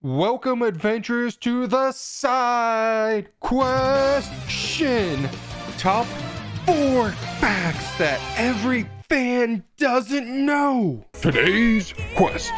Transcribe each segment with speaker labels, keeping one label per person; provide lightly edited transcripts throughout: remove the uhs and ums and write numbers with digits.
Speaker 1: Welcome, adventurers, to the side question. Top 4 facts that every fan doesn't know. Today's quest: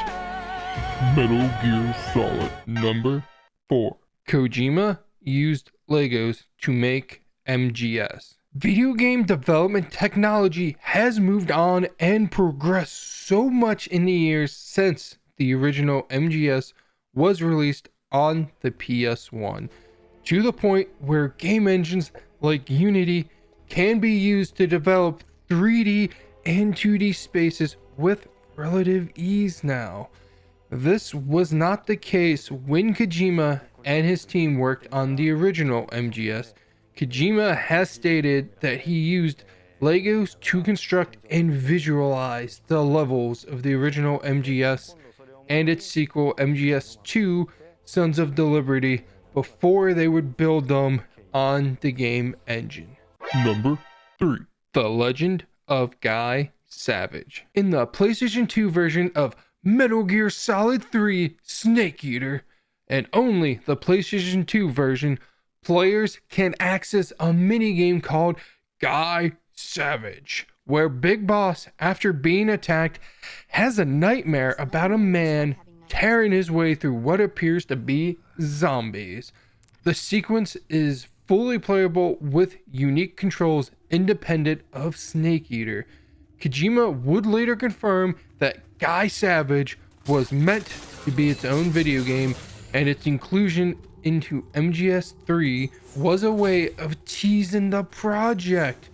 Speaker 1: Metal Gear Solid number 4. Kojima used Legos to make MGS. Video game development technology has moved on and progressed so much in the years since the original MGS was released on the PS1, to the point where game engines like Unity can be used to develop 3D and 2D spaces with relative ease now. This was not the case when Kojima and his team worked on the original MGS. Kojima has stated that he used Legos to construct and visualize the levels of the original MGS and its sequel MGS2 Sons of the Liberty before they would build them on the game engine. Number 3. The Legend of Guy Savage. In the PlayStation 2 version of Metal Gear Solid 3 Snake Eater, and only the PlayStation 2 version, players can access a minigame called Guy Savage, where Big Boss, after being attacked, has a nightmare about a man tearing his way through what appears to be zombies. The sequence is fully playable with unique controls independent of Snake Eater. Kojima would later confirm that Guy Savage was meant to be its own video game, and its inclusion into MGS3 was a way of teasing the project.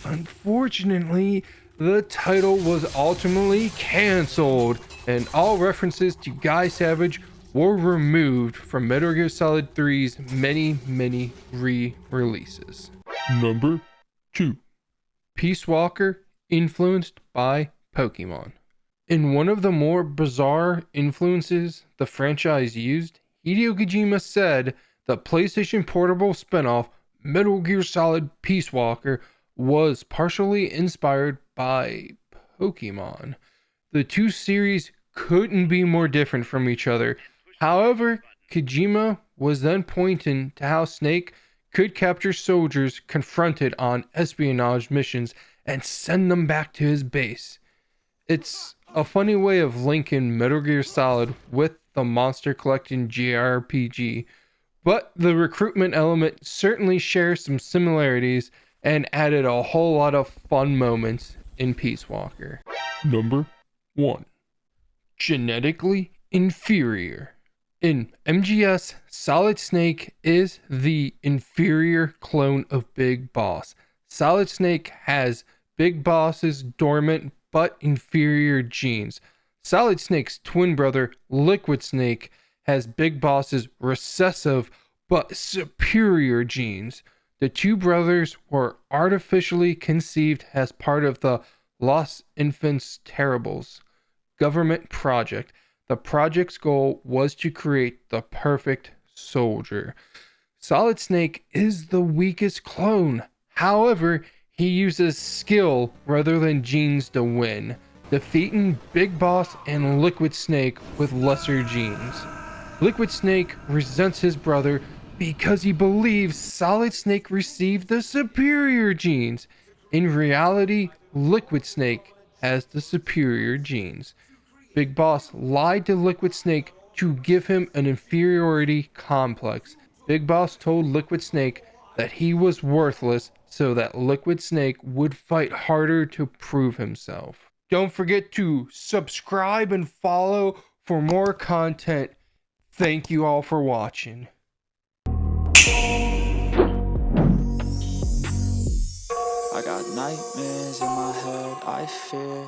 Speaker 1: Unfortunately, the title was ultimately cancelled, and all references to Guy Savage were removed from Metal Gear Solid 3's many re-releases. Number 2. Peace Walker influenced by Pokemon. In one of the more bizarre influences the franchise used, Hideo Kojima said the PlayStation Portable spinoff Metal Gear Solid Peace Walker was partially inspired by Pokemon. The two series couldn't be more different from each other. However, Kojima was then pointing to how Snake could capture soldiers confronted on espionage missions and send them back to his base. It's a funny way of linking Metal Gear Solid with the monster collecting R.P.G, but the recruitment element certainly shares some similarities and added a whole lot of fun moments in Peace Walker. Number 1. Genetically inferior. In MGS, Solid Snake is the inferior clone of Big Boss. Solid Snake has Big Boss's dormant but inferior genes. Solid Snake's twin brother, Liquid Snake, has Big Boss's recessive but superior genes. The two brothers were artificially conceived as part of the Los Infants Terribles government project. The project's goal was to create the perfect soldier. Solid Snake is the weakest clone. However, he uses skill rather than genes to win, defeating Big Boss and Liquid Snake with lesser genes. Liquid Snake resents his brother because he believes Solid Snake received the superior genes. In reality, Liquid Snake has the superior genes. Big Boss lied to Liquid Snake to give him an inferiority complex. Big Boss told Liquid Snake that he was worthless so that Liquid Snake would fight harder to prove himself. Don't forget to subscribe and follow for more content. Thank you all for watching.
Speaker 2: I got nightmares in my head, I fear